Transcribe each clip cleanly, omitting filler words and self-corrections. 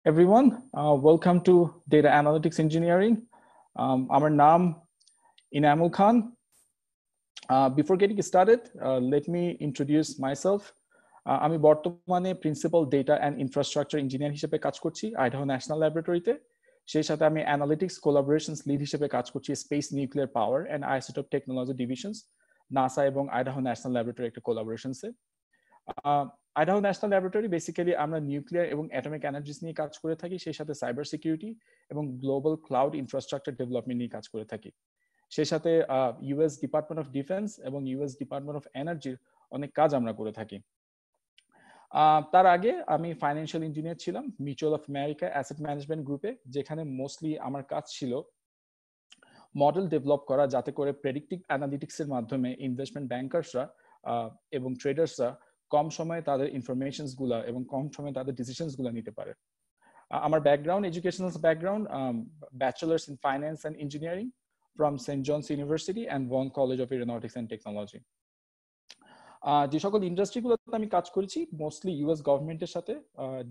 Everyone, welcome to Data Analytics Engineering. Our name Inamul Khan. Before getting started, let me introduce myself. আমি বর্তমানে principal data and infrastructure engineer হিসেবে কাজ করছি Idaho national ল্যাবরেটরিতে। সেই সাথে আমি অ্যানালিটিক্স কোলাবোরেশনস লিড হিসেবে কাজ করছি space nuclear power and isotope technology divisions NASA এবং আইডাহো ন্যাশনাল ল্যাবরেটরি একটা কোলাবোরেশনসে। আইডাহো ন্যাশনাল ল্যাবরেটরি বেসিক্যালি আমরা নিউক্লিয়ার এবং অ্যাটমিক এনার্জিস নিয়ে কাজ করে থাকি, সেই সাথে সাইবার সিকিউরিটি এবং গ্লোবাল ক্লাউড ইনফ্রাস্ট্রাকচার ডেভেলপমেন্ট নিয়ে কাজ করে থাকি। সেই সাথে ইউএস ডিপার্টমেন্ট অফ ডিফেন্স এবং ইউএস ডিপার্টমেন্ট অফ এনার্জির অনেক কাজ আমরা করে থাকি। তার আগে আমি ফাইন্যান্সিয়াল ইঞ্জিনিয়ার ছিলাম mutual of America asset management গ্রুপে, যেখানে মোস্টলি আমার কাজ ছিল মডেল ডেভেলপ করা, যাতে করে প্রেডিক্টিভ অ্যানালিটিক্সের মাধ্যমে ইনভেস্টমেন্ট ব্যাংকার্সরা এবং ট্রেডার্সরা কম সময়ে তাদের ইনফরমেশনস গুলা এবং কম সময়ে তাদের ডিসিশনস গুলা নিতে পারে। আমার background, educational background, bachelor's in finance and engineering from St. John's University and Vaughan College of Aeronautics and Technology. যে সকল ইন্ডাস্ট্রিগুলোতে আমি কাজ করেছি মোস্টলি ইউএস গভর্নমেন্টের সাথে,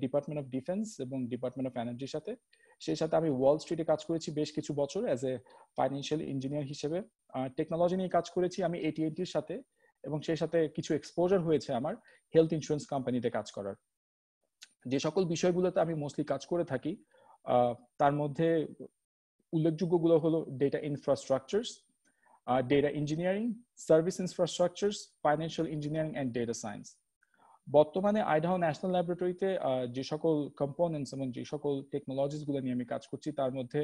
ডিপার্টমেন্ট অফ ডিফেন্স এবং ডিপার্টমেন্ট অফ এনার্জির সাথে। সেই সাথে আমি ওয়াল স্ট্রিটে কাজ করেছি বেশ কিছু বছর অ্যাজ এ ফাইন্যান্সিয়াল ইঞ্জিনিয়ার হিসেবে। টেকনোলজি নিয়ে কাজ করেছি আমি AT&Tর সাথে, এবং সেই সাথে কিছু এক্সপোজার হয়েছে আমার হেলথ ইন্স্যুরেন্স কোম্পানিতে কাজ করার। যে সকল বিষয়গুলোতে আমি মোস্টলি কাজ করে থাকি তার মধ্যে উল্লেখযোগ্যগুলো হলো data infrastructures, data engineering, service infrastructures, financial engineering and data science. বর্তমানে আইডাহো ন্যাশনাল ল্যাবরেটরিতে যে সকল কম্পোনেন্টস এবং যে সকল টেকনোলজিসগুলো নিয়ে আমি কাজ করছি তার মধ্যে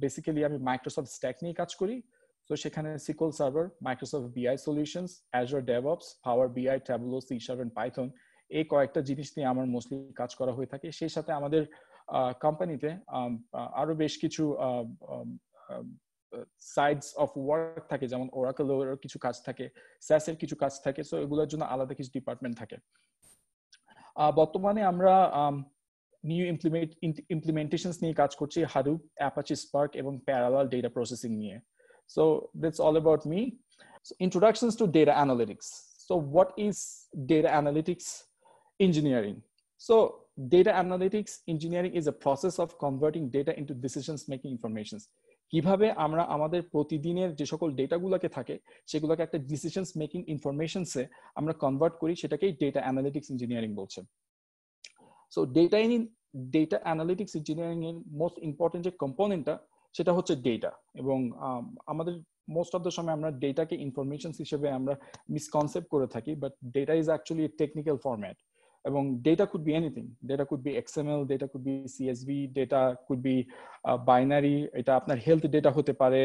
বেসিক্যালি আমি মাইক্রোসফট স্ট্যাক নিয়ে কাজ করি। তো সেখানে sequel server, Microsoft BI solutions, Azure DevOps, power BI, tableau, C# and Python, এই কয়েকটা জিনিস নিয়ে আমার মোস্টলি কাজ করা হয়ে থাকে। সেই সাথে আমাদের কোম্পানিতে আরো বেশ কিছু সাইডস অফ ওয়ার্ক থাকে, যেমন ওরাকলের কিছু কাজ থাকে, স্যাসের কিছু কাজ থাকে, সো এগুলোর জন্য আলাদা কিছু ডিপার্টমেন্ট থাকে। বর্তমানে আমরা নিউ ইমপ্লিমেন্টেশনস নিয়ে কাজ করছি হাডুপ, অ্যাপাচি স্পার্ক এবং প্যারালাল ডেটা প্রসেসিং নিয়ে। So that's all about me. So introductions to data analytics. So what is data analytics engineering? So data analytics engineering is a process of converting data into decisions making informations. কিভাবে আমরা আমাদের প্রতিদিনের যে সকল ডেটাগুলোকে থাকে সেগুলোকে একটা ডিসিশনস মেকিং ইনফরমেশনসে আমরা কনভার্ট করি, সেটাকেই ডেটা অ্যানালিটিক্স ইঞ্জিনিয়ারিং বলছে। সো ডেটা অ্যানালিটিক্স ইঞ্জিনিয়ারিং এর মোস্ট ইম্পর্টেন্ট যে কম্পোনেন্টটা সেটা হচ্ছে ডেটা। এবং আমাদের মোস্ট অফ দ্য সময় আমরা ডেটাকে ইনফরমেশনস হিসেবে আমরা মিসকনসেপ্ট করে থাকি, but data is actually technical format. এবং data could be anything, data could be XML, data could be CSV, data could be binary, এটা আপনার হেলথ ডেটা হতে পারে,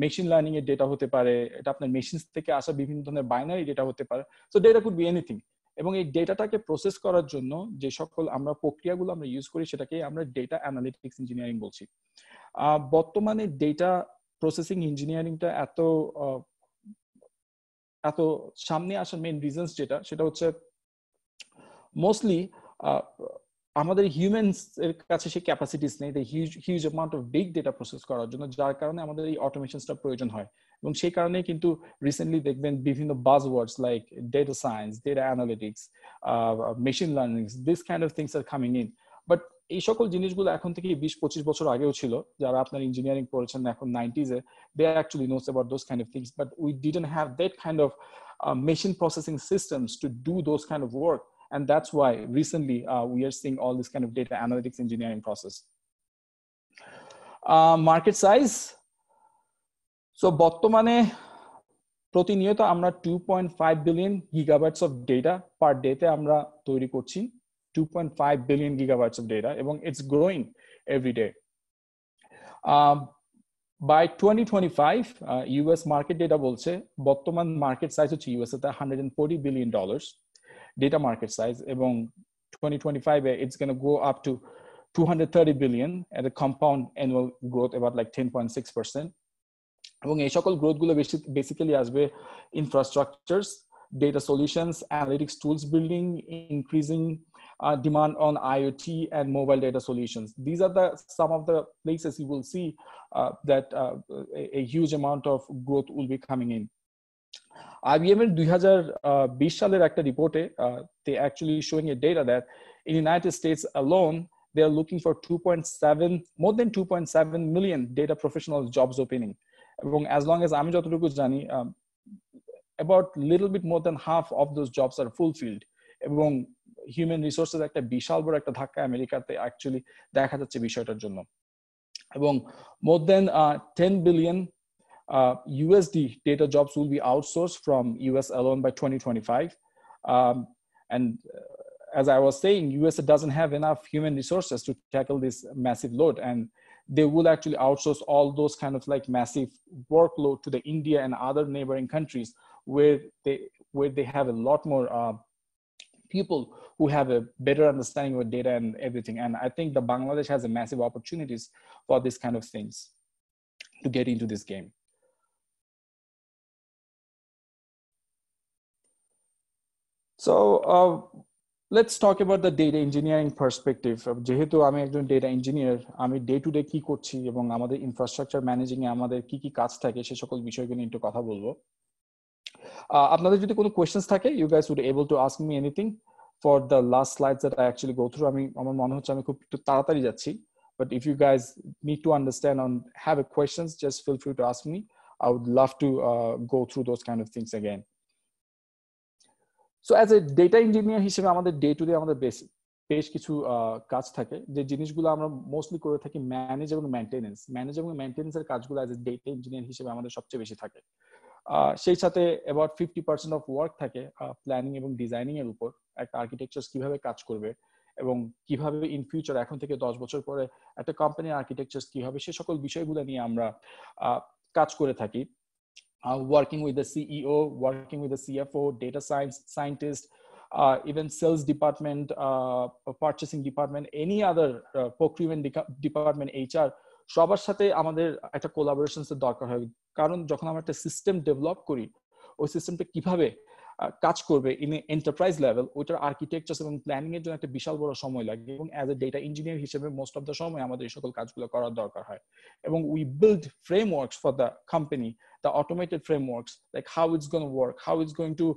মেশিন লার্নিং এর ডেটা হতে পারে, এটা আপনার মেশিন থেকে আসা বিভিন্ন ধরনের বাইনারি ডেটা হতে পারে। So data could be anything. এবং এই ডেটাটাকে প্রসেস করার জন্য যে সকল আমরা প্রক্রিয়াগুলো আমরা ইউজ করি সেটাকে আমরা ডেটা অ্যানালিটিক্স ইঞ্জিনিয়ারিং বলছি। বর্তমানে ডেটা প্রসেসিং ইঞ্জিনিয়ারিংটা এত সামনে আসার মেইন রিজনস সেটা হচ্ছে মোস্টলি আমাদের হিউম্যানস এর কাছে সেই ক্যাপাসিটিস নেই huge amount of big data process করার জন্য, যার কারণে আমাদের এই অটোমেশনসটা প্রয়োজন হয়। এবং সেই কারণে কিন্তু রিসেন্টলি দেখবেন বিভিন্ন buzzwords like data science, data analytics, machine learning, this kind of things are coming in. But এই সকল জিনিসগুলো এখন থেকে 20-25 বছর আগেও ছিল। যারা আপনার ইঞ্জিনিয়ারিং পড়েছেন এখন 90s এ, they actually knows about those kind of things, but we didn't have that kind of machine processing systems to do those kind of work. And that's why recently we are seeing all this kind of data analytics engineering process. Market size. So বর্তমানে প্রতিনিয়ত আমরা 2.5 billion gigabytes of data per day তে আমরা তৈরি করছি, 2.5 billion gigabytes of data, এবং it's growing every day. By 2025, US market data বলছে বর্তমান মার্কেট সাইজ হচ্ছে USA তে $140 billion data market size, এবং 2025 it's going to go up to 230 billion at a compound annual growth about like 10.6%. এবং এই সকল growth গুলো বেসিক্যালি আসবে ইনফ্রাস্ট্রাকচারস, data solutions, analytics tools building, increasing demand on IoT and mobile data solutions. These are some of the places you will see that a huge amount of growth will be coming in. IBM এর 2020 সালের একটা রিপোর্টে they actually showing a data that in the United States alone, they are looking for more than 2.7 million data professional jobs opening. এবং as long as আমি যতটুকু জানি, about little bit more than half of those jobs are fulfilled. এবং human resources একটা বিশাল বড় একটা ধাক্কা আমেরিকাতে অ্যাকচুয়ালি দেখা যাচ্ছে বিষয়টার জন্য। এবং more than 10 billion USD data jobs will be outsourced from US alone by 2025. And as I was saying, US doesn't have enough human resources to tackle this massive load, and they will actually outsource all those kind of like massive workload to the India and other neighboring countries where they have a lot more people who have a better understanding of data and everything. And I think the Bangladesh has a massive opportunities for this kind of things to get into this game. So let's talk about the data engineering perspective. যেহেতু আমি একজন data engineer, আমি day to day কি করছি এবং আমাদের infrastructure managing এ আমাদের কি কি কাজ থাকে সে সকল বিষয়গুলো নিয়ে একটু কথা বলবো। আপনাদের যদি কোনো questions থাকে, you guys would able to ask me anything for the last slides that I actually go through. আমার মনে হচ্ছে আমি খুব একটু তাড়াতাড়ি যাচ্ছি, but if you guys need to understand and have a questions, just feel free to ask me. I would love to go through those kind of things again. So as a data engineer হিসেবে আমাদের day to day আমাদের বেশ কিছু কাজ থাকে, যে জিনিসগুলো আমরা মোস্টলি করে থাকি ম্যানেজ এবং মেইনটেনেন্সের কাজগুলো অ্যাজ এ ডেটা ইঞ্জিনিয়ার হিসেবে আমাদের সবচেয়ে বেশি থাকে। সেই সাথে অ্যাবাউট 50% অফ ওয়ার্ক থাকে প্ল্যানিং এবং ডিজাইনিং এর উপর, একটা আর্কিটেকচার কিভাবে কাজ করবে এবং কিভাবে ইন ফিউচার এখন থেকে 10 বছর পরে একটা কোম্পানির আর্কিটেকচার কি হবে সে সকল বিষয়গুলো নিয়ে আমরা কাজ করে থাকি। Working with the CEO, working with the CFO, data scientist, even sales department, purchasing department, any other procurement department, HR, সবার সাথে আমাদের একটা কোলাবোরেশনস এর দরকার হয়। কারণ যখন আমরা একটা সিস্টেম ডেভেলপ করি, ওই সিস্টেমটা কিভাবে কাজ করবে ইন এন্টারপ্রাইজ লেভেল, ওইটার আর্কিটেকচার এবং প্ল্যানিং এর জন্য একটা বিশাল বড় সময় লাগে। এবং অ্যাজ এ ডেটা ইঞ্জিনিয়ার হিসেবে মোস্ট অফ দ্য সময় আমাদের এই সকল কাজগুলো করার দরকার হয়। এবং we build frameworks for the company, the automated frameworks, like how it's going to work, how it's going to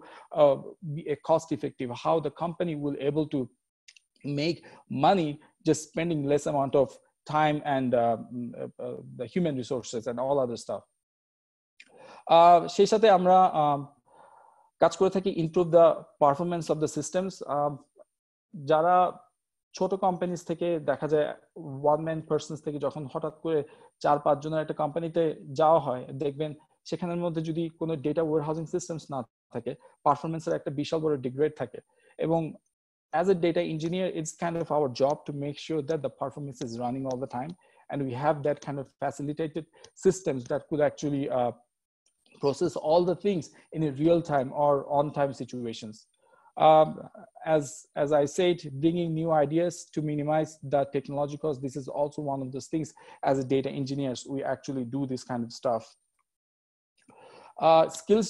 be a cost effective, how the company will able to make money just spending less amount of time and the human resources and all other stuff. সেই সাথে আমরা কাজ করে থাকি improve the performance of the systems. যারা ছোট companies থেকে দেখা যায় ওয়ান ম্যান পার্সনস থেকে যখন হঠাৎ করে 4-5 জনের একটা কোম্পানিতে যাওয়া হয়, দেখবেন সেখানের মধ্যে যদি কোনো ডেটা ওয়্যারহাউজিং সিস্টেমস না থাকে, পারফরমেন্সের একটা বিশাল বড় ডিগ্রেড থাকে। এবং as a data engineer, it's kind of our job to make sure that the performance is running all the time, and we have that kind of facilitated systems that could actually process all the things in a real time or on time situations. As I said, bringing new ideas to minimize the technology cost, this is also one of those things. As a data engineers, we actually do this kind of stuff. Skills